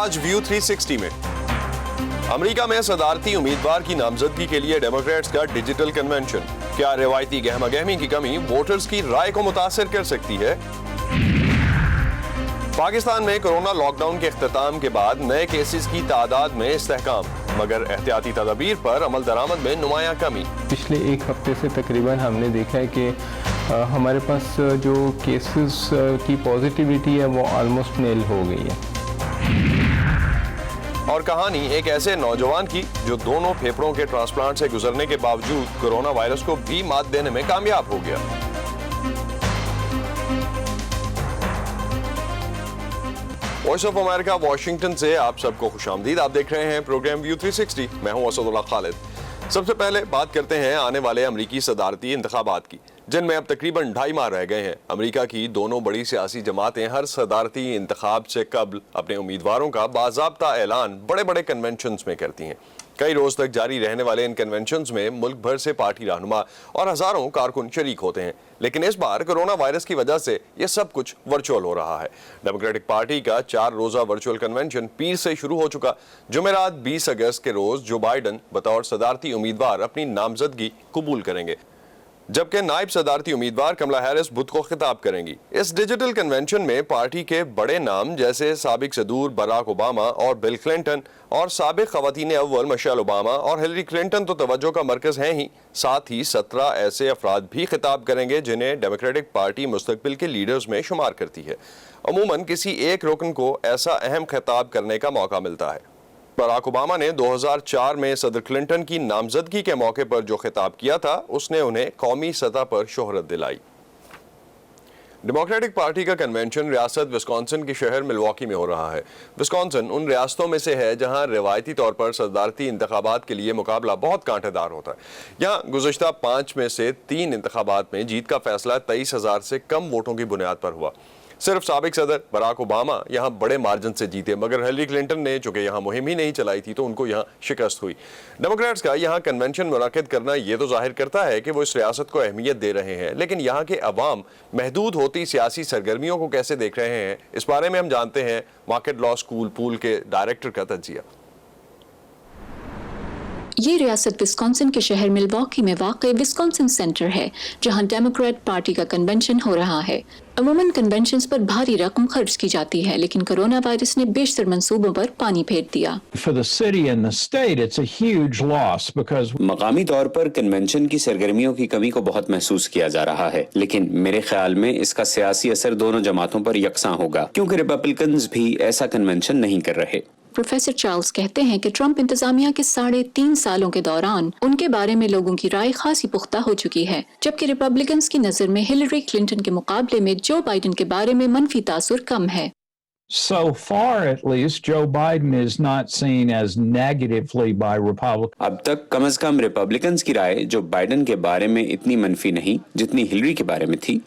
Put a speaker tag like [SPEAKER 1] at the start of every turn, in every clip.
[SPEAKER 1] آج ویو 360 میں امریکہ میں صدارتی امیدوار کی نامزدگی کے لیے ڈیموکریٹس کا ڈیجیٹل کنونشن، کیا روایتی گہما گہمی کی کمی ووٹرز کی رائے کو متاثر کر سکتی ہے؟ پاکستان میں کورونا لاک ڈاؤن کے اختتام کے بعد نئے کیسز کی تعداد میں استحکام، مگر احتیاطی تدابیر پر عمل درآمد میں نمایاں کمی۔
[SPEAKER 2] پچھلے ایک ہفتے سے تقریباً ہم نے دیکھا ہے کہ ہمارے پاس جو کیسز کی پازیٹیوٹی ہے وہ آلموسٹ نیل ہو گئی ہے۔
[SPEAKER 1] اور کہانی ایک ایسے نوجوان کی جو دونوں پھیپھڑوں کے ٹرانسپلانٹ سے گزرنے کے باوجود کورونا وائرس کو بھی مات دینے میں کامیاب ہو گیا۔ وائس آف امریکہ واشنگٹن سے آپ سب کو خوش آمدید۔ آپ دیکھ رہے ہیں پروگرام ویو 360، میں ہوں اسد اللہ خالد۔ سب سے پہلے بات کرتے ہیں آنے والے امریکی صدارتی انتخابات کی، جن میں اب تقریباً 2.5 ماہ رہ گئے ہیں۔ امریکہ کی دونوں بڑی سیاسی جماعتیں ہر صدارتی انتخاب سے قبل اپنے امیدواروں کا باضابطہ اعلان بڑے بڑے کنونشنز میں کرتی ہیں۔ کئی روز تک جاری رہنے والے ان کنونشنز میں ملک بھر سے پارٹی رہنما اور ہزاروں کارکن شریک ہوتے ہیں، لیکن اس بار کورونا وائرس کی وجہ سے یہ سب کچھ ورچوئل ہو رہا ہے۔ ڈیموکریٹک پارٹی کا 4 روزہ ورچوئل کنونشن پیر سے شروع ہو چکا۔ جمعرات 20 اگست کے روز جو بائیڈن بطور صدارتی امیدوار اپنی نامزدگی قبول کریں گے، جبکہ نائب صدارتی امیدوار کملا ہیرس بدھ کو خطاب کریں گی۔ اس ڈیجیٹل کنونشن میں پارٹی کے بڑے نام جیسے سابق صدور براک اوباما اور بل کلنٹن اور سابق خواتین اول مشیل اوباما اور ہلری کلنٹن تو توجہ کا مرکز ہیں ہی، ساتھ ہی 17 ایسے افراد بھی خطاب کریں گے جنہیں ڈیموکریٹک پارٹی مستقبل کے لیڈرز میں شمار کرتی ہے۔ عموماً کسی ایک رکن کو ایسا اہم خطاب کرنے کا موقع ملتا ہے۔ براک اوباما نے 2004 میں صدر کلنٹن کی نامزدگی کے موقع پر جو خطاب کیا تھا، اس نے انہیں قومی سطح پر شہرت دلائی۔ ڈیموکریٹک پارٹی کا کنونشن ریاست وسکونسن کے شہر ملواکی میں ہو رہا ہے۔ وسکونسن ان ریاستوں میں سے ہے جہاں روایتی طور پر صدارتی انتخابات کے لیے مقابلہ بہت کانٹے دار ہوتا ہے۔ یہاں گزشتہ 5 میں سے 3 انتخابات میں جیت کا فیصلہ 23,000 سے کم ووٹوں کی بنیاد پر ہوا۔ صرف سابق صدر براک اوباما یہاں بڑے مارجن سے جیتے، مگر ہلری کلنٹن نے چونکہ یہاں مہم ہی نہیں چلائی تھی تو ان کو یہاں شکست ہوئی۔ ڈیموکریٹس کا یہاں کنونشن منعقد کرنا یہ تو ظاہر کرتا ہے کہ وہ اس ریاست کو اہمیت دے رہے ہیں، لیکن یہاں کے عوام محدود ہوتی سیاسی سرگرمیوں کو کیسے دیکھ رہے ہیں، اس بارے میں ہم جانتے ہیں مارکیٹ لا اسکول پول کے ڈائریکٹر کا تجزیہ۔
[SPEAKER 3] یہ ریاست وسکونسن کے شہر ملواکی میں واقع وسکونسن سینٹر ہے، جہاں ڈیموکریٹ پارٹی کا کنونشن ہو رہا ہے۔ عموماً کنونشنز پر بھاری رقم خرچ کی جاتی ہے، لیکن کورونا وائرس نے بیشتر منصوبوں پر پانی پھیر دیا۔
[SPEAKER 4] مقامی طور پر کنونشن کی سرگرمیوں کی کمی کو بہت محسوس کیا جا رہا ہے، لیکن میرے خیال میں اس کا سیاسی اثر دونوں جماعتوں پر یکساں ہوگا، کیونکہ ریپبلکنز بھی ایسا کنونشن نہیں کر رہے۔
[SPEAKER 3] پروفیسر چارلز کہتے ہیں کہ ٹرمپ انتظامیہ کے 3.5 سالوں کے دوران ان کے بارے میں لوگوں کی رائے خاصی پختہ ہو چکی ہے، جبکہ ریپبلکنز کی نظر میں ہلری کلنٹن کے مقابلے میں جو بائیڈن کے بارے میں منفی تاثر کم ہے۔
[SPEAKER 5] So far, at least, Joe Biden is not seen as negatively by Republicans.
[SPEAKER 4] اب تک کم از کم ریپبلکنز کی رائے جو بائیڈن کے بارے میں اتنی منفی نہیں جتنی ہلری کے بارے میں تھی،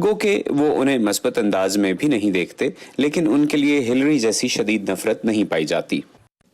[SPEAKER 4] گو کہ وہ انہیں مثبت انداز میں بھی نہیں دیکھتے، لیکن ان کے لیے ہلری جیسی شدید نفرت نہیں پائی جاتی۔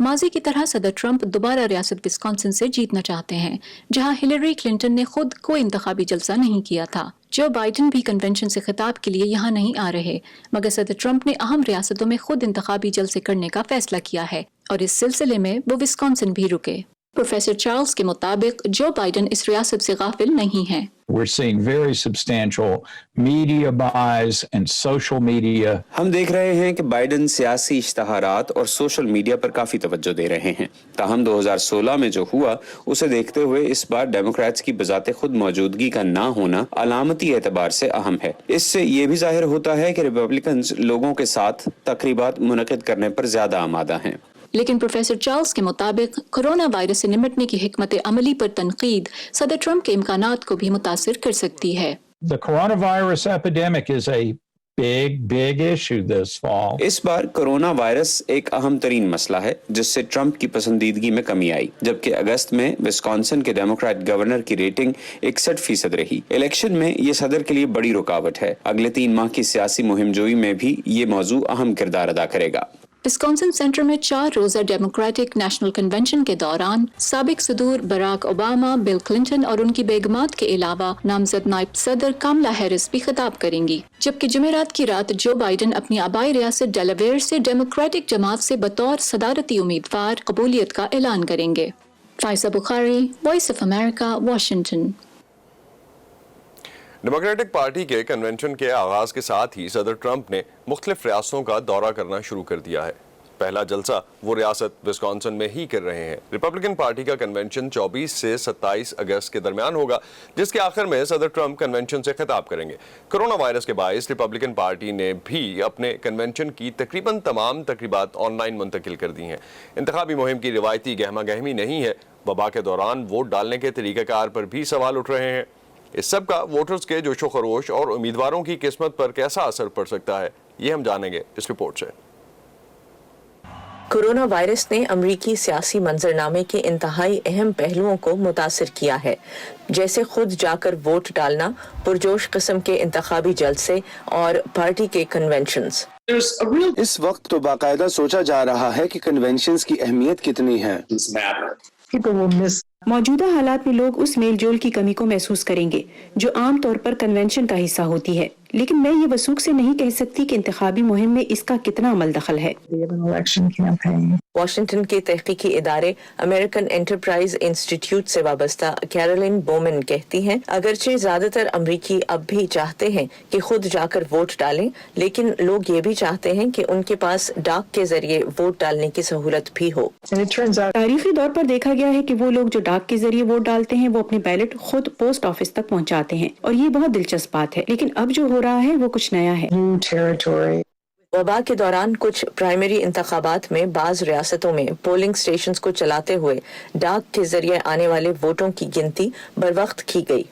[SPEAKER 3] ماضی کی طرح صدر ٹرمپ دوبارہ ریاست وسکونسن سے جیتنا چاہتے ہیں، جہاں ہلری کلنٹن نے خود کوئی انتخابی جلسہ نہیں کیا تھا۔ جو بائیڈن بھی کنونشن سے خطاب کے لیے یہاں نہیں آ رہے، مگر صدر ٹرمپ نے اہم ریاستوں میں خود انتخابی جلسے کرنے کا فیصلہ کیا ہے، اور اس سلسلے میں وہ وسکونسن بھی رکے۔ پروفیسر چارلز کے مطابق جو بائیڈن اس ریاست سے غافل نہیں ہیں۔
[SPEAKER 5] We're seeing very substantial media buys and social media.
[SPEAKER 4] ہم دیکھ رہے ہیں کہ بائیڈن سیاسی اشتہارات اور سوشل میڈیا پر کافی توجہ دے رہے ہیں۔ تاہم 2016 میں جو ہوا اسے دیکھتے ہوئے اس بار ڈیموکریٹس کی بذات خود موجودگی کا نہ ہونا علامتی اعتبار سے اہم ہے۔ اس سے یہ بھی ظاہر ہوتا ہے کہ ریپبلکنز لوگوں کے ساتھ تقریبات منعقد کرنے پر زیادہ آمادہ ہیں۔
[SPEAKER 3] لیکن پروفیسر چارلز کے مطابق کورونا وائرس سے نمٹنے کی حکمت عملی پر تنقید صدر ٹرمپ کے امکانات کو بھی متاثر کر سکتی ہے۔
[SPEAKER 5] The coronavirus epidemic is a big issue this fall.
[SPEAKER 4] اس بار کورونا وائرس ایک اہم ترین مسئلہ ہے جس سے ٹرمپ کی پسندیدگی میں کمی آئی، جبکہ اگست میں وسکونسن کے ڈیموکریٹ گورنر کی ریٹنگ 61% رہی۔ الیکشن میں یہ صدر کے لیے بڑی رکاوٹ ہے۔ اگلے 3 ماہ کی سیاسی مہم جوئی میں بھی یہ موضوع اہم کردار ادا کرے گا۔
[SPEAKER 3] विस्कॉन्सिन सेंटर में 4 रोजा डेमोक्रेटिक नेशनल कन्वेंशन के दौरान साबिक सदूर बराक ओबामा, बिल क्लिंटन और उनकी बेगमात के अलावा नामजद नायब सदर कमला हैरिस भी खिताब करेंगी, जबकि जुमेरात की रात जो बाइडन अपनी आबाई रियासत डेलावेयर से डेमोक्रेटिक जमात से बतौर सदारती उम्मीदवार कबूलियत का ऐलान करेंगे। Pfizer Bukhari, voice of America, Washington.
[SPEAKER 1] Democratic party के कन्वेंशन के आगाज के साथ ही सदर ट्रंप ने मुख्तलिफ रियासतों का दौरा करना शुरू कर दिया है। पहला जलसा वो रियासत विस्कॉन्सिन में ही कर रहे हैं। रिपब्लिकन पार्टी का कन्वेंशन 24 से 27 अगस्त के दरमियान होगा, जिसके आखिर में सदर ट्रंप कन्वेंशन से खिताब करेंगे। कोरोना वायरस के बायस रिपब्लिकन पार्टी ने भी अपने कन्वेंशन की तकरीबन तमाम तकरीबात ऑनलाइन मुंतकिल कर दी हैं। इंतखाबी मुहिम की रिवायती गहमा गहमी नहीं है। वबा के दौरान वोट डालने के तरीक़ाकार पर भी सवाल उठ रहे हैं। इस सब का वोटर्स के जोशो खरोश और उम्मीदवारों की किस्मत पर कैसा असर पड़ सकता है, ये हम जानेंगे इस रिपोर्ट से।
[SPEAKER 6] कोरोना वायरस ने अमरीकी सियासी मंजरनामे के इंतहाई अहम पहलुओं को मुतासिर किया है, जैसे खुद जाकर वोट डालना, पुरजोश किस्म के इंतखाबी जलसे और पार्टी के कन्वेंशंस।
[SPEAKER 7] इस वक्त तो बाकायदा सोचा जा रहा है कि कन्वेंशंस की अहमियत कितनी है।
[SPEAKER 8] मौजूदा हालात में लोग उस मेल जोल की कमी को महसूस करेंगे जो आम तौर पर कन्वेंशन का हिस्सा होती है, लेकिन मैं ये वसूख से नहीं कह सकती कि इंतखाबी मुहिम में इसका कितना अमल दखल है।
[SPEAKER 6] वाशिंगटन के तहकीकी इदारे अमेरिकन एंटरप्राइज इंस्टीट्यूट से वाबस्ता कैरोलिन बोमन कहती हैं, अगरचे ज्यादातर अमरीकी अब भी चाहते हैं कि खुद जाकर वोट डालें, लेकिन लोग ये भी चाहते हैं कि उनके पास डाक के जरिए वोट डालने की सहूलत भी हो।
[SPEAKER 8] तारीखी तौर पर देखा गया है कि वो लोग जो डाक के जरिए वोट डालते हैं वो अपने बैलेट खुद पोस्ट ऑफिस तक पहुंचाते हैं, और ये बहुत दिलचस्प बात है, लेकिन अब जो हो रहा है वो कुछ नया है।
[SPEAKER 6] वबा के दौरान कुछ प्राइमरी इंतखाबात में बाज रियासतों में पोलिंग स्टेशंस को चलाते हुए डाक के जरिए आने वाले वोटों की गिनती बरवक्त की गई,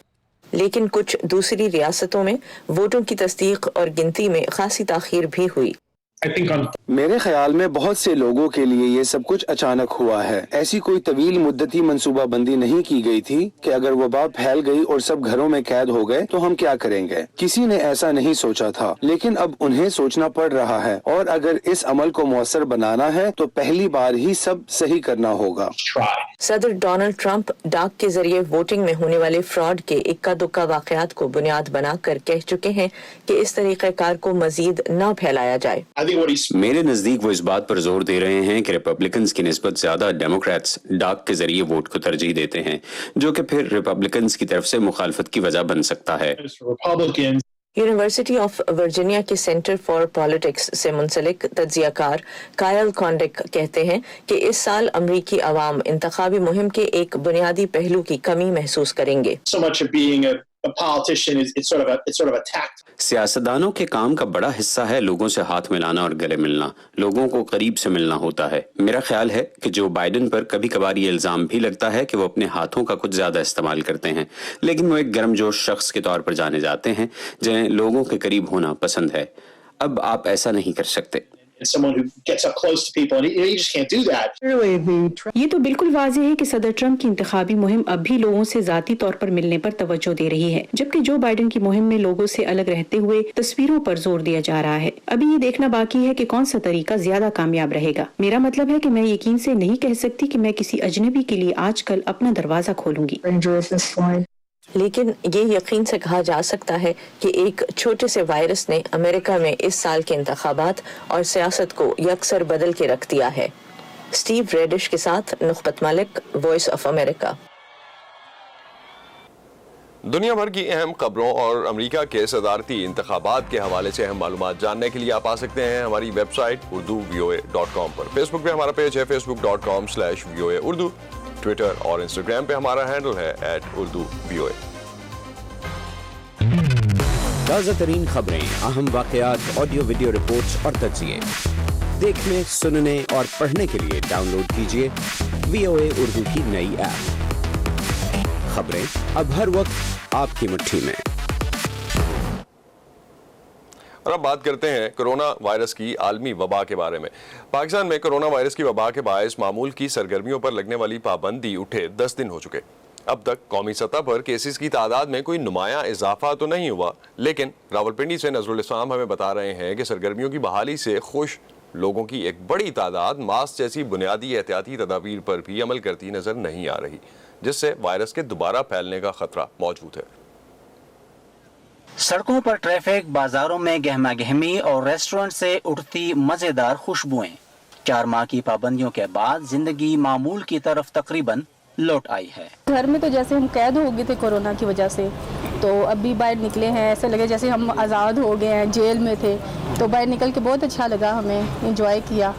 [SPEAKER 6] लेकिन कुछ दूसरी रियासतों में वोटों की तस्दीक और गिनती में खासी ताखीर भी हुई।
[SPEAKER 7] मेरे ख्याल में बहुत से लोगों के लिए ये सब कुछ अचानक हुआ है। ऐसी कोई तवील मुद्दती मंसूबा बंदी नहीं की गई थी कि अगर वबा फैल गई और सब घरों में कैद हो गए तो हम क्या करेंगे। किसी ने ऐसा नहीं सोचा था, लेकिन अब उन्हें सोचना पड़ रहा है, और अगर इस अमल को मौसर बनाना है तो पहली बार ही सब सही करना होगा।
[SPEAKER 6] सदर डोनाल्ड ट्रंप डाक के जरिए वोटिंग में होने वाले फ्रॉड के इक्का दुक्का वाकयात को बुनियाद बनाकर कह चुके हैं कि इस तरीक़ेकार को मजीद न फैलाया जाए।
[SPEAKER 4] मेरे नजदीक वो इस बात पर जोर दे रहे हैं कि रिपब्लिकन्स की निस्बत ज्यादा डेमोक्रेट्स डाक के जरिए वोट को तरजीह देते हैं, जो कि फिर रिपब्लिकन्स की तरफ से मुखालफत की वजह बन सकता है।
[SPEAKER 6] यूनिवर्सिटी ऑफ वर्जीनिया के सेंटर फॉर पॉलिटिक्स से मुंसलिक तज्जियाकार कायल कॉन्डिक कहते हैं कि इस साल अमरीकी अवाम इंतखाबी मुहिम के एक बुनियादी पहलू की कमी महसूस करेंगे।
[SPEAKER 4] सियासतदानों के काम का बड़ा हिस्सा है लोगों से हाथ मिलाना और गले मिलना, लोगों को करीब से मिलना होता है। मेरा ख्याल है कि जो बाइडन पर कभी कभार ये इल्जाम भी लगता है कि वो अपने हाथों का कुछ ज्यादा इस्तेमाल करते हैं, लेकिन वो एक गर्मजोश शख्स के तौर पर जाने जाते हैं जिन्हें लोगों के करीब होना पसंद है। अब आप ऐसा नहीं कर सकते।
[SPEAKER 8] ये तो बिल्कुल वाज़ेह है कि सदर ट्रंप की इंतखाबी मुहिम अब भी लोगों से जाती तौर पर मिलने पर तवज्जो दे रही है, जबकि जो बाइडन की मुहिम में लोगों से अलग रहते हुए तस्वीरों पर जोर दिया जा रहा है। अभी ये देखना बाकी है कि कौन सा तरीका ज्यादा कामयाब रहेगा। मेरा मतलब है कि मैं यकीन से नहीं कह सकती कि मैं किसी अजनबी के लिए आजकल अपना दरवाजा खोलूंगी,
[SPEAKER 6] लेकिन ये यकीन से कहा जा सकता है कि एक छोटे से वायरस ने अमेरिका में इस साल के इंतखाबात और सियासत को यकसर बदल के रख दिया है। स्टीव रेडिश के साथ नुखबत मलिक, वॉइस ऑफ अमेरिका।
[SPEAKER 1] दुनिया भर की अहम खबरों और अमेरिका के सदारती इंतखाबात के हवाले से अहम मालूमात जानने के लिए आप आ सकते हैं हमारी वेबसाइट urduvoa.com पर। फेसबुक पे हमारा पेज है facebook.com/voa urdu। ट्विटर और इंस्टाग्राम पे हमारा हैंडल है @urduvoa।
[SPEAKER 9] ताज़ा तरीन खबरें, अहम वाक़यात, ऑडियो वीडियो रिपोर्ट्स और तज्ज़िये देखने, सुनने और पढ़ने के लिए डाउनलोड कीजिए VOA उर्दू की नई ऐप। खबरें अब हर वक्त आपकी मुट्ठी में।
[SPEAKER 1] और अब बात करते हैं कोरोना वायरस की आलमी वबा के बारे में। पाकिस्तान में कोरोना वायरस की वबा के बायस मामूल की सरगर्मियों पर लगने वाली पाबंदी उठे 10 दिन हो चुके। अब तक कौमी सतह पर केसेस की तादाद में कोई नुमाया इजाफा तो नहीं हुआ, लेकिन रावलपिंडी से नजरुल इस्लाम हमें बता रहे हैं कि सरगर्मियों की बहाली से खुश لوگوں کی ایک بڑی تعداد ماسک جیسی بنیادی احتیاطی تدابیر پر بھی عمل کرتی نظر نہیں آ رہی، جس سے وائرس کے دوبارہ پھیلنے کا خطرہ موجود ہے۔
[SPEAKER 10] سڑکوں پر ٹریفک، بازاروں میں گہما گہمی اور ریسٹورنٹ سے اٹھتی مزیدار خوشبوئیں 4 ماہ کی پابندیوں کے بعد زندگی معمول کی طرف تقریباً لوٹ آئی ہے۔
[SPEAKER 11] گھر میں تو جیسے ہم قید ہو گئے تھے کورونا کی وجہ سے، تو ابھی باہر نکلے ہیں ایسا لگے جیسے ہم آزاد ہو گئے ہیں، جیل میں تھے، تو باہر نکل کے بہت اچھا لگا، ہمیں انجوائے کیا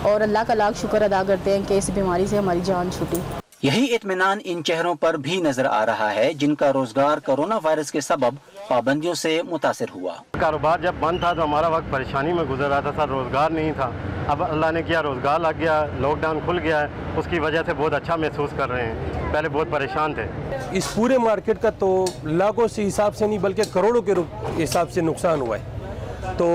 [SPEAKER 11] اور اللہ کا لاکھ شکر ادا کرتے ہیں کہ اس بیماری سے ہماری جان چھوٹی۔
[SPEAKER 10] یہی اطمینان ان چہروں پر بھی نظر آ رہا ہے جن کا روزگار کورونا وائرس کے سبب پابندیوں سے متاثر ہوا۔
[SPEAKER 12] کاروبار جب بند تھا تو ہمارا وقت پریشانی میں گزر رہا تھا سر، روزگار نہیں تھا۔ اب اللہ نے کیا روزگار لگ گیا، لاک ڈاؤن کھل گیا ہے، اس کی وجہ سے بہت اچھا محسوس کر رہے ہیں، پہلے بہت پریشان تھے۔
[SPEAKER 13] اس پورے مارکیٹ کا تو لاکھوں سے حساب سے نہیں بلکہ کروڑوں کے حساب سے نقصان ہوا ہے، تو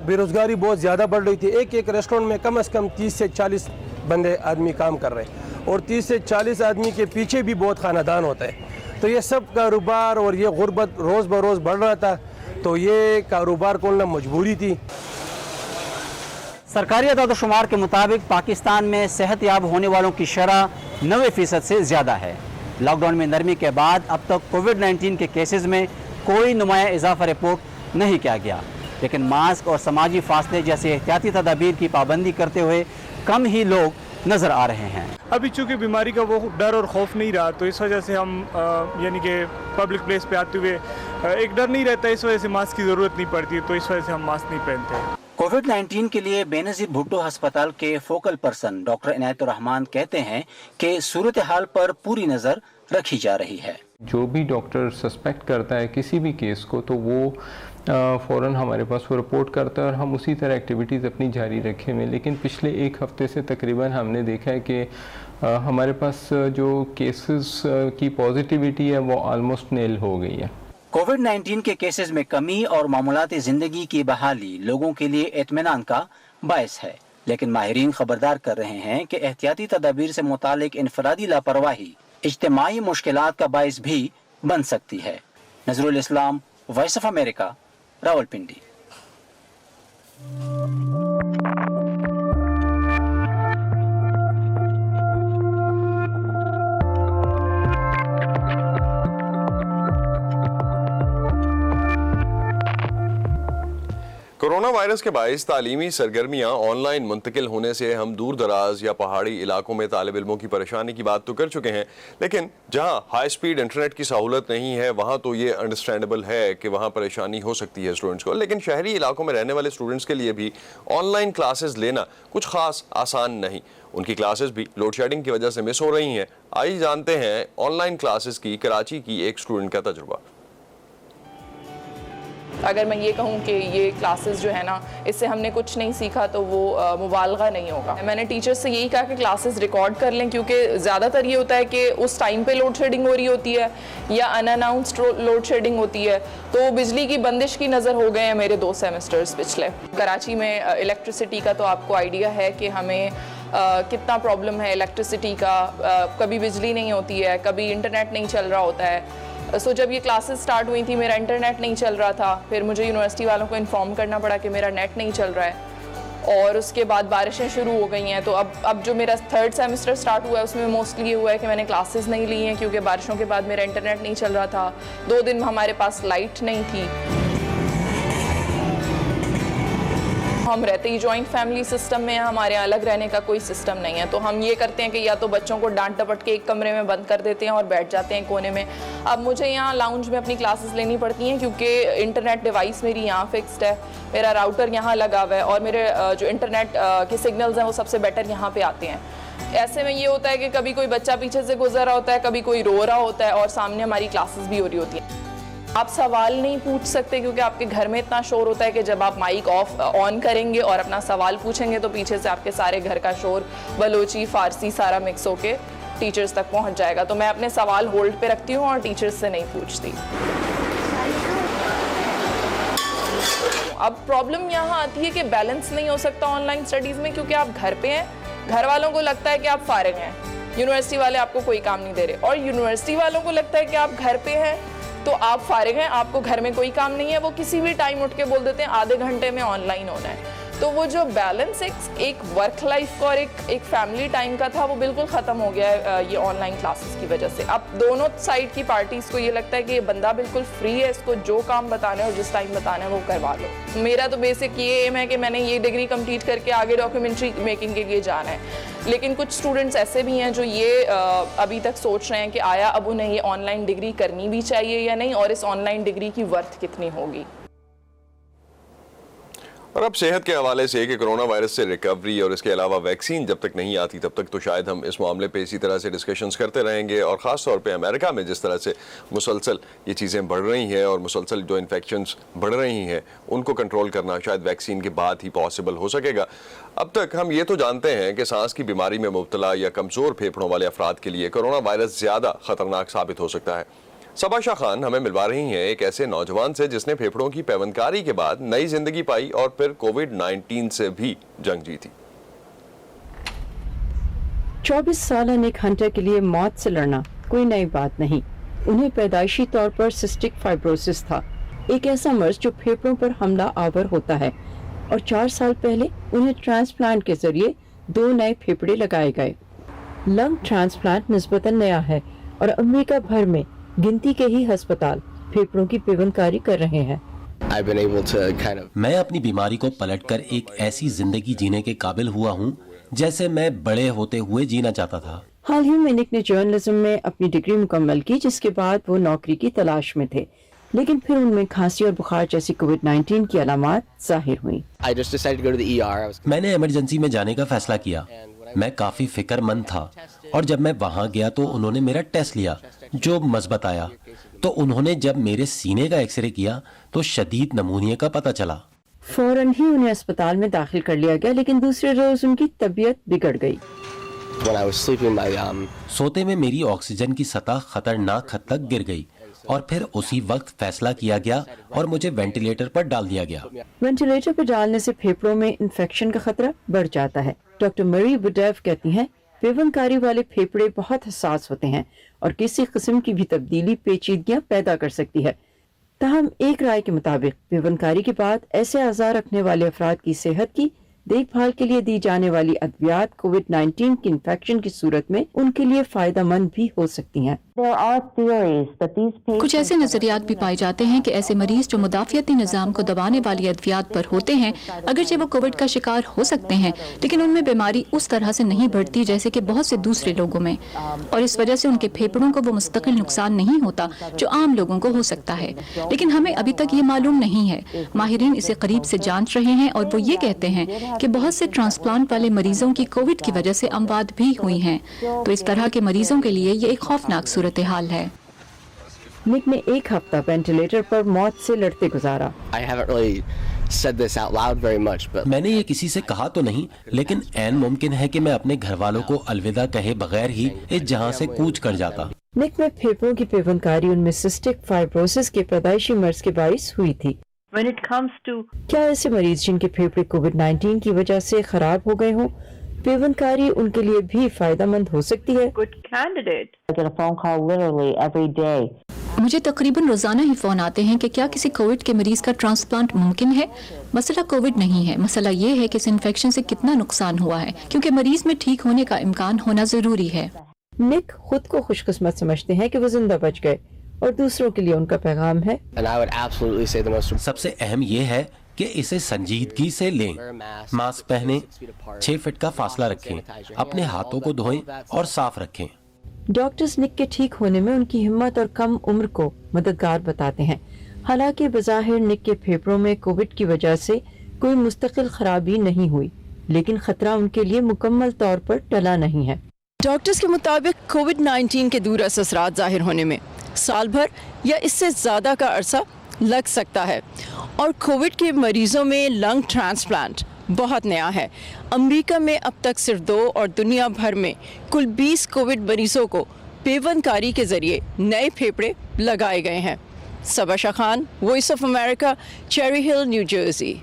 [SPEAKER 13] بے روزگاری بہت زیادہ بڑھ رہی تھی۔ ایک ریسٹورنٹ میں کم از کم 30 سے 40 بندے آدمی کام کر رہے ہیں، اور 30 سے 40 آدمی کے پیچھے بھی بہت خاندان ہوتا ہے، تو یہ سب کاروبار اور یہ غربت روز بروز بڑھ رہا تھا، تو یہ کاروبار کھولنا مجبوری تھی۔
[SPEAKER 10] سرکاری اعداد و شمار کے مطابق پاکستان میں صحت یاب ہونے والوں کی شرح 90% سے زیادہ ہے۔ لاک ڈاؤن میں نرمی کے بعد اب تک کووڈ-19 کے کیسز میں کوئی نمایاں اضافہ رپورٹ نہیں کیا گیا، لیکن ماسک اور سماجی فاصلے جیسے احتیاطی تدابیر کی پابندی کرتے ہوئے کم ہی لوگ نظر آ رہے ہیں۔
[SPEAKER 14] ابھی چونکہ بیماری کا وہ ڈر اور خوف نہیں رہا، تو اس وجہ سے ہم یعنی کہ پبلک پلیس پہ آتے ہوئے ایک ڈر نہیں رہتا، اس وجہ سے ماسک کی ضرورت نہیں پڑتی، تو اس وجہ سے ہم ماسک نہیں پہنتے۔
[SPEAKER 10] کووڈ-19 کے لیے بے نظیر بھٹو ہسپتال کے فوکل پرسن ڈاکٹر عنایت الرحمان کہتے ہیں کہ صورتحال پر پوری نظر رکھی جا رہی ہے۔
[SPEAKER 2] جو بھی ڈاکٹر سسپیکٹ کرتا ہے کسی بھی کیس کو تو وہ فوراً ہمارے پاس وہ رپورٹ کرتا ہے اور ہم اسی طرح ایکٹیویٹیز اپنی جاری رکھے ہوئے، لیکن پچھلے ایک ہفتے سے تقریباً ہم نے دیکھا ہے کہ ہمارے پاس جو کیسز کی پازیٹیوٹی ہے وہ آلموسٹ نیل ہو گئی ہے۔
[SPEAKER 10] کووڈ-19 کے کیسز میں کمی اور معمولات زندگی کی بحالی لوگوں کے لیے اطمینان کا باعث ہے، لیکن ماہرین خبردار کر رہے ہیں کہ احتیاطی تدابیر سے متعلق انفرادی لاپرواہی اجتماعی مشکلات کا باعث بھی بن سکتی ہے۔ Nazar ul Islam, voice of America, Rawalpindi.
[SPEAKER 1] Corona virus کے باعث تعلیمی سرگرمیاں آن لائن منتقل ہونے سے ہم دور دراز یا پہاڑی علاقوں میں طالب علموں کی پریشانی کی بات تو کر چکے ہیں، لیکن جہاں ہائی سپیڈ انٹرنیٹ کی سہولت نہیں ہے وہاں تو یہ انڈرسٹینڈیبل ہے کہ وہاں پریشانی ہو سکتی ہے اسٹوڈنٹس کو، لیکن شہری علاقوں میں رہنے والے اسٹوڈنٹس کے لیے بھی آن لائن کلاسز لینا کچھ خاص آسان نہیں۔ ان کی کلاسز بھی لوڈ شیڈنگ کی وجہ سے مس ہو رہی ہیں۔ آئیے جانتے ہیں آن لائن کلاسز کی کراچی کی ایک اسٹوڈنٹ کا تجربہ۔
[SPEAKER 15] اگر میں یہ کہوں کہ یہ کلاسز جو ہے نا اس سے ہم نے کچھ نہیں سیکھا تو وہ مبالغہ نہیں ہوگا۔ میں نے ٹیچر سے یہی کہا کہ کلاسز ریکارڈ کر لیں، کیونکہ زیادہ تر یہ ہوتا ہے کہ اس ٹائم پہ لوڈ شیڈنگ ہو رہی ہوتی ہے یا ان اناؤنسڈ لوڈ شیڈنگ ہوتی ہے، تو بجلی کی بندش کی نظر ہو گئے ہیں میرے 2 سیمسٹرز پچھلے۔ کراچی میں الیکٹریسٹی کا تو آپ کو آئیڈیا ہے کہ ہمیں کتنا پرابلم ہے الیکٹریسٹی کا، کبھی بجلی نہیں ہوتی ہے، کبھی انٹرنیٹ نہیں چل رہا ہوتا ہے۔ سو جب یہ کلاسز سٹارٹ ہوئی تھی میرا انٹرنیٹ نہیں چل رہا تھا، پھر مجھے یونیورسٹی والوں کو انفارم کرنا پڑا کہ میرا نیٹ نہیں چل رہا ہے، اور اس کے بعد بارشیں شروع ہو گئی ہیں۔ تو اب جو میرا 3rd سیمسٹر سٹارٹ ہوا ہے اس میں موسٹلی یہ ہوا ہے کہ میں نے کلاسز نہیں لی ہیں کیونکہ بارشوں کے بعد میرا انٹرنیٹ نہیں چل رہا تھا، 2 دن ہمارے پاس لائٹ نہیں تھی۔ ہم رہتے ہی جوائنٹ فیملی سسٹم میں ہیں، ہمارے یہاں الگ رہنے کا کوئی سسٹم نہیں ہے، تو ہم یہ کرتے ہیں کہ یا تو بچوں کو ڈانٹ ڈپٹ کے ایک کمرے میں بند کر دیتے ہیں اور بیٹھ جاتے ہیں کونے میں۔ اب مجھے یہاں لاؤنج میں اپنی کلاسز لینی پڑتی ہیں کیونکہ انٹرنیٹ ڈیوائس میری یہاں فکسڈ ہے، میرا راؤٹر یہاں لگا ہوا ہے اور میرے جو انٹرنیٹ کے سگنلز ہیں وہ سب سے بیٹر یہاں پہ آتے ہیں۔ ایسے میں یہ ہوتا ہے کہ کبھی کوئی بچہ پیچھے سے گزر رہا ہوتا ہے، کبھی کوئی رو رہا ہوتا ہے اور سامنے ہماری کلاسز بھی ہو رہی ہوتی ہیں۔ آپ سوال نہیں پوچھ سکتے کیونکہ آپ کے گھر میں اتنا شور ہوتا ہے کہ جب آپ مائک آن کریں گے اور اپنا سوال پوچھیں گے تو پیچھے سے آپ کے سارے گھر کا شور بلوچی فارسی سارا مکس ہو کے ٹیچرز تک پہنچ جائے گا، تو میں اپنے سوال ہولڈ پہ رکھتی ہوں اور ٹیچرز سے نہیں پوچھتی۔ اب پرابلم یہاں آتی ہے کہ بیلنس نہیں ہو سکتا آن لائن اسٹڈیز میں، کیونکہ آپ گھر پہ ہیں، گھر والوں کو لگتا ہے کہ آپ فارغ ہیں، یونیورسٹی والے آپ کو کوئی کام نہیں دے رہے، اور یونیورسٹی والوں کو لگتا ہے کہ آپ گھر پہ ہیں تو آپ فارغ ہیں، آپ کو گھر میں کوئی کام نہیں ہے، وہ کسی بھی ٹائم اٹھ کے بول دیتے ہیں آدھے گھنٹے میں آن لائن ہونا ہے۔ तो वो जो बैलेंस एक वर्क लाइफ का और एक फैमिली टाइम का था वो बिल्कुल ख़त्म हो गया है ये ऑनलाइन क्लासेस की वजह से। अब दोनों साइड की पार्टीज़ को ये लगता है कि ये बंदा बिल्कुल फ्री है, इसको जो काम बताना है और जिस टाइम बताना है वो करवा लो। मेरा तो बेसिक ये एम है कि मैंने ये डिग्री कंप्लीट करके आगे डॉक्यूमेंट्री मेकिंग के लिए जाना है। लेकिन कुछ स्टूडेंट्स ऐसे भी हैं जो ये अभी तक सोच रहे हैं कि आया अब उन्हें ये ऑनलाइन डिग्री करनी भी चाहिए या नहीं, और इस ऑनलाइन डिग्री की वर्थ कितनी होगी।
[SPEAKER 1] और अब सेहत के हवाले से कि कोरोना वायरस से रिकवरी और इसके अलावा वैक्सीन जब तक नहीं आती तब तक तो शायद हम इस मामले पे इसी तरह से डिस्कशंस करते रहेंगे। और ख़ास तौर पे अमेरिका में जिस तरह से मुसलसल ये चीज़ें बढ़ रही हैं और मुसलसल जो इन्फेक्शंस बढ़ रही हैं उनको कंट्रोल करना शायद वैक्सीन के बाद ही पॉसिबल हो सकेगा। अब तक हम ये तो जानते हैं कि सांस की बीमारी में मुब्तला या कमज़ोर फेफड़ों वाले अफराद के लिए कोरोना वायरस ज़्यादा ख़तरनाक साबित हो सकता है। सबा शाह खान हमें मिलवा रही हैं एक ऐसे नौजवान से जिसने फेफड़ों की पैवंदकारी के बाद नई जिंदगी पाई और फिर कोविड-19 से भी जंग जीती।
[SPEAKER 16] 24 साल निक हंटर के लिए मौत से लड़ना कोई नई बात नहीं। उन्हें पैदाइशी तौर पर सिस्टिक फाइब्रोसिस था, एक ऐसा मर्ज जो फेफड़ों पर हमला आवर होता है, और 4 साल पहले उन्हें ट्रांसप्लांट के जरिए 2 नए फेफड़े लगाए गए। लंग ट्रांसप्लांट निस्बतन नया है और अमेरिका भर में गिनती के ही अस्पताल फेफड़ों की पेवनकारी कर रहे हैं।
[SPEAKER 17] मैं अपनी बीमारी को पलटकर एक ऐसी जिंदगी जीने के काबिल हुआ हूँ जैसे मैं बड़े होते हुए जीना चाहता था।
[SPEAKER 16] हाल ही में निक ने जर्नलिज्म में अपनी डिग्री मुकम्मल की, जिसके बाद वो नौकरी की तलाश में थे, लेकिन फिर उनमें खांसी और बुखार जैसी कोविड-19 की अलामात जाहिर हुई।
[SPEAKER 17] मैंने इमरजेंसी में जाने का फैसला किया। मैं काफी फिक्रमंद था और जब मैं वहां गया तो उन्होंने मेरा टेस्ट लिया जो मस्बत आया। तो उन्होंने जब मेरे सीने का एक्सरे किया तो शदीद नमूनिया का पता चला।
[SPEAKER 16] फौरन ही उन्हें अस्पताल में दाखिल कर लिया गया, लेकिन दूसरे रोज उनकी तबीयत बिगड़ गई।
[SPEAKER 17] सोते में मेरी ऑक्सीजन की सतह खतरनाक हद तक गिर गई और फिर उसी वक्त फैसला किया गया और मुझे वेंटिलेटर पर डाल दिया गया।
[SPEAKER 16] वेंटिलेटर पर डालने से फेफड़ों में इन्फेक्शन का खतरा बढ़ जाता है। डॉक्टर मरी बुडेव कहती हैं, पेवनकारी वाले फेफड़े बहुत हसास होते हैं और किसी किस्म की भी तब्दीली पेचीदगियां पैदा कर सकती है। ताहम एक राय के मुताबिक पेवनकारी के बाद ऐसे आज़ार रखने वाले अफराद की सेहत की देखभाल के लिए दी जाने वाली अद्वियात कोविड-19 की इन्फेक्शन की सूरत में उनके लिए फायदेमंद भी हो सकती हैं।
[SPEAKER 3] कुछ ऐसे नजरियात भी पाए जाते हैं कि ऐसे मरीज जो मुदाफियती निज़ाम को दबाने वाली अद्वियात पर होते हैं, अगरचे वो कोविड का शिकार हो सकते हैं, लेकिन उनमें बीमारी उस तरह से नहीं बढ़ती जैसे कि बहुत से दूसरे लोगों में, और इस वजह से उनके फेफड़ों को वो मुस्तकिल नुकसान नहीं होता जो आम लोगों को हो सकता है। लेकिन हमें अभी तक ये मालूम नहीं है। माहिरीन इसे करीब से जांच रहे हैं और वो ये कहते हैं कि बहुत से ट्रांसप्लांट वाले मरीजों की कोविड की वजह से अमवात भी हुई हैं। तो इस तरह के मरीजों के लिए ये एक खौफनाक सूरत हाल है।
[SPEAKER 16] निक ने 1 हफ्ता वेंटिलेटर पर मौत से लड़ते गुजारा।
[SPEAKER 17] मैंने ये किसी से कहा तो नहीं, लेकिन ऐन मुमकिन है कि मैं अपने घर वालों को अलविदा कहे बगैर ही इस जहां से कूच कर जाता।
[SPEAKER 16] निक में फेफड़ों की पेवनकारी उनमें सिस्टिक फाइब्रोसिस के पैदाइशी मर्ज के बाइस हुई थी। क्या ऐसे मरीज जिनके फेफड़े कोविड-19 की वजह से खराब हो गए हों, पेवनकारी उनके लिए भी फायदेमंद हो सकती है?
[SPEAKER 3] मुझे तकरीबन रोजाना ही फोन आते हैं कि क्या किसी कोविड के मरीज का ट्रांसप्लांट मुमकिन है। मसला कोविड नहीं है, मसला ये है कि इस इन्फेक्शन से कितना नुकसान हुआ है, क्योंकि मरीज में ठीक होने का इम्कान होना जरूरी है।
[SPEAKER 16] निक खुद को खुशकिस्मत समझते हैं कि वो जिंदा बच गए, और दूसरों के लिए उनका पैगाम है,
[SPEAKER 17] सबसे अहम ये है कि इसे संजीदगी से लें। मास्क पहनें, 6 फीट का फासला रखें, अपने हाथों को धोएं और साफ रखें।
[SPEAKER 16] डॉक्टर्स निक के ठीक होने में उनकी हिम्मत और कम उम्र को मददगार बताते हैं। हालांकि बज़ाहिर निक के फेफड़ों में कोविड की वजह से कोई मुस्तकिल खराबी नहीं हुई, लेकिन खतरा उनके लिए मुकम्मल तौर पर टला नहीं है।
[SPEAKER 18] डॉक्टर्स के मुताबिक कोविड-19 के दूर असरात जाहिर होने में साल भर या इससे ज़्यादा का अरसा लग सकता है, और कोविड के मरीजों में लंग ट्रांसप्लांट बहुत नया है। अमेरिका में अब तक सिर्फ 2 और दुनिया भर में कुल 20 कोविड मरीजों को पेवनकारी के जरिए नए फेफड़े लगाए गए हैं। Saba Shah Khan, voice of America, Cherry Hill, New Jersey.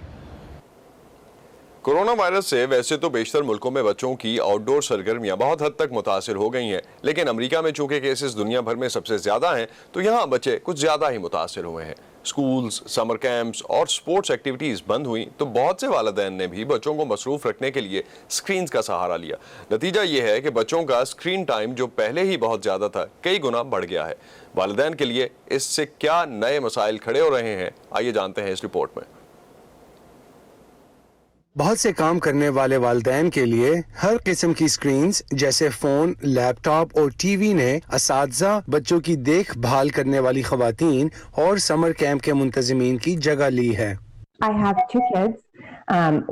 [SPEAKER 1] Corona virus से वैसे तो बेशतर मुल्कों में बच्चों की आउटडोर सरगर्मियां बहुत हद तक मुतासिर हो गई हैं, लेकिन अमेरिका में चूंकि केसेस दुनिया भर में सबसे ज्यादा हैं तो यहाँ बच्चे कुछ ज्यादा ही मुतासिर हुए हैं। स्कूल्स, समर कैंप्स और स्पोर्ट्स एक्टिविटीज़ बंद हुई तो बहुत से वालिदैन ने भी बच्चों को मसरूफ़ रखने के लिए स्क्रीन्स का सहारा लिया। नतीजा ये है कि बच्चों का स्क्रीन टाइम जो पहले ही बहुत ज़्यादा था, कई गुना बढ़ गया है। वालिदैन के लिए इससे क्या नए मसाइल खड़े हो रहे हैं, आइए जानते हैं इस रिपोर्ट में।
[SPEAKER 7] बहुत से काम करने वाले वालिदैन के लिए हर किस्म की स्क्रीन्स जैसे फ़ोन, लैपटॉप और टीवी ने असातिज़ा, बच्चों की देखभाल करने वाली ख़वातीन और समर कैंप के मुंतज़मीन की जगह ली है।
[SPEAKER 19] I have 2 kids.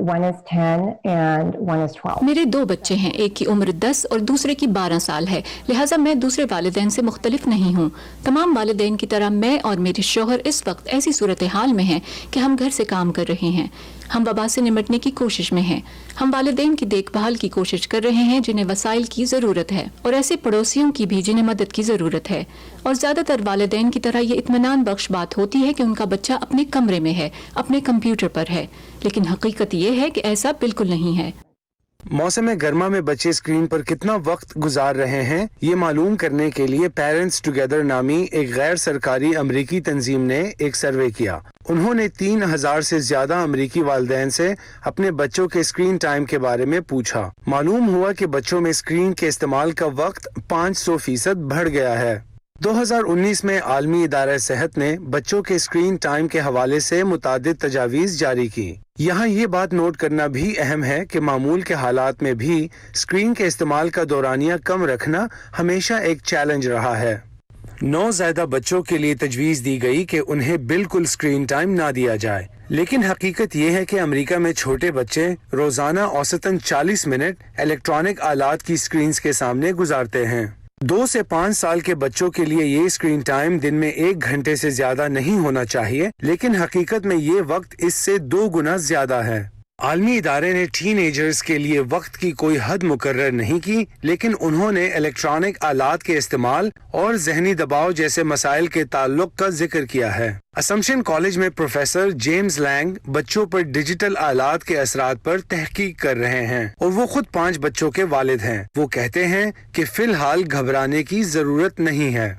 [SPEAKER 19] One is 10 and one is 12.
[SPEAKER 3] मेरे 2 बच्चे हैं, एक की उम्र 10 और दूसरे की 12 साल है, लिहाजा मैं दूसरे वालिदैन से मुख्तलिफ नहीं हूँ। तमाम वालिदैन की तरह मैं और मेरे शौहर इस वक्त ऐसी सूरत हाल में हैं कि हम घर से काम कर रहे हैं। हम वबा से निमटने की कोशिश में हैं। हम वालिदैन की देखभाल की कोशिश कर रहे हैं जिन्हें वसाइल की ज़रूरत है, और ऐसे पड़ोसियों की भी जिन्हें मदद की ज़रूरत है। और ज़्यादातर वालिदैन की तरह ये इत्मीनान बख्श बात होती है कि उनका बच्चा अपने कमरे में है, अपने कंप्यूटर पर है, लेकिन हकीकत ये है कि ऐसा बिल्कुल नहीं है।
[SPEAKER 7] मौसम गर्मा में बच्चे स्क्रीन पर कितना वक्त गुजार रहे हैं, ये मालूम करने के लिए पेरेंट्स टुगेदर नामी एक गैर सरकारी अमरीकी तंजीम ने एक सर्वे किया। उन्होंने 3000 से ज्यादा अमरीकी वालिदैन से अपने बच्चों के स्क्रीन टाइम के बारे में पूछा। मालूम हुआ कि बच्चों में स्क्रीन के इस्तेमाल का वक्त 500% बढ़ गया है। 2019 में आलमी इदारा सेहत ने बच्चों के स्क्रीन टाइम के हवाले से मुतादिद तजावीज़ जारी की। यहाँ ये बात नोट करना भी अहम है कि मामूल के हालात में भी स्क्रीन के इस्तेमाल का दौरानिया कम रखना हमेशा एक चैलेंज रहा है। नौज़ायदा बच्चों के लिए तजवीज़ दी गई कि उन्हें बिल्कुल स्क्रीन टाइम ना दिया जाए, लेकिन हकीकत ये है कि अमेरिका में छोटे बच्चे रोजाना औसतन 40 मिनट इलेक्ट्रॉनिक आलात की स्क्रीन्स के सामने गुजारते हैं। 2 से 5 साल के बच्चों के लिए ये स्क्रीन टाइम दिन में 1 घंटे से ज्यादा नहीं होना चाहिए, लेकिन हकीकत में ये वक्त इससे 2 गुना ज्यादा है। आलमी इदारे ने टीनेजर्स के लिए वक्त की कोई हद मुकर्रर नहीं की, लेकिन उन्होंने इलेक्ट्रॉनिक आलात के इस्तेमाल और जहनी दबाव जैसे मसाइल के ताल्लुक का जिक्र किया है। असम्पशन कॉलेज में प्रोफेसर जेम्स लैंग बच्चों पर डिजिटल आलात के असरात पर तहकीक कर रहे हैं और वो खुद 5 बच्चों के वालिद हैं। वो कहते हैं कि फिलहाल घबराने की जरूरत नहीं है।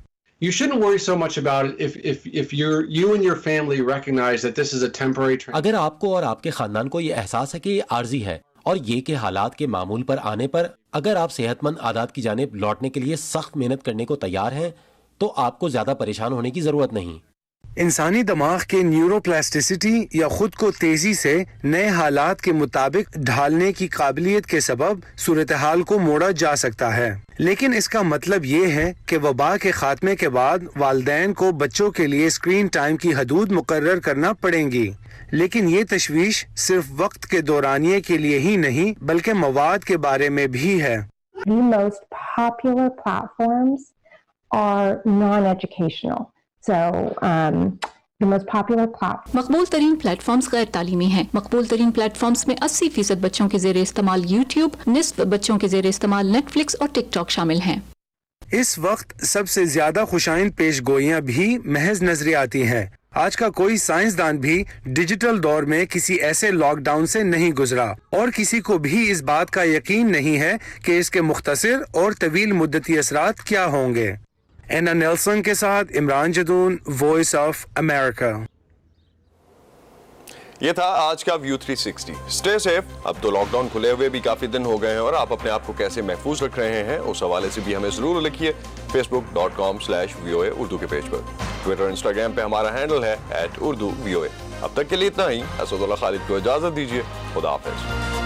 [SPEAKER 20] You shouldn't worry so much about it if you and your family recognize that this is a temporary trend.
[SPEAKER 17] अगर आपको और आपके खानदान को ये एहसास है कि ये आर्जी है और ये के हालात के मामूल पर आने पर अगर आप सेहतमंद आदत की जानिब लौटने के लिए सख्त मेहनत करने को तैयार हैं, तो आपको ज्यादा परेशान होने की जरूरत नहीं।
[SPEAKER 7] इंसानी दिमाग के न्यूरोप्लास्टिसिटी या खुद को तेजी से नए हालात के मुताबिक ढालने की काबिलियत के सबब सूरत हाल को मोड़ा जा सकता है, लेकिन इसका मतलब ये है कि वबा के खात्मे के बाद वालिदैन को बच्चों के लिए स्क्रीन टाइम की हदूद मुकर्रर करना पड़ेंगी। लेकिन ये तशवीश सिर्फ वक्त के दौरानिए के लिए ही नहीं बल्कि मवाद के बारे में भी है।
[SPEAKER 19] The most popular platforms are non-educational. So, the most popular platform.
[SPEAKER 3] मकबूल तरीन प्लेटफॉर्म्स गैर तालीमी हैं। मकबूल तरीन प्लेटफॉर्म्स में 80% बच्चों के ज़ेरे इस्तेमाल यूट्यूब, निस्फ बच्चों के ज़ेरे इस्तेमाल नेटफ्लिक्स और टिकटॉक शामिल हैं।
[SPEAKER 7] इस वक्त सबसे ज्यादा खुशाइंद पेश गोइयां भी महज नजरियाती हैं। आज का कोई साइंसदान भी डिजिटल दौर में किसी ऐसे लॉकडाउन से नहीं गुजरा और किसी को भी इस बात का यकीन नहीं है कि इसके मुख्तसर और तवील मुद्दती असरात क्या होंगे। एना नेल्सन के साथ Imran Jadoon, voice of America.
[SPEAKER 1] ये था आज का व्यू 360। Stay safe. अब तो लॉकडाउन खुले हुए भी काफी दिन हो गए हैं और आप अपने आप को कैसे महफूज रख रहे हैं उस हवाले से भी हमें जरूर लिखिए facebook.com/VOA उर्दू के पेज पर। ट्विटर, इंस्टाग्राम पे हमारा हैंडल है @urdu VOA। अब तक के लिए इतना ही। असदुल्लाह खालिद को इजाजत दीजिए। खुदा हाफिज।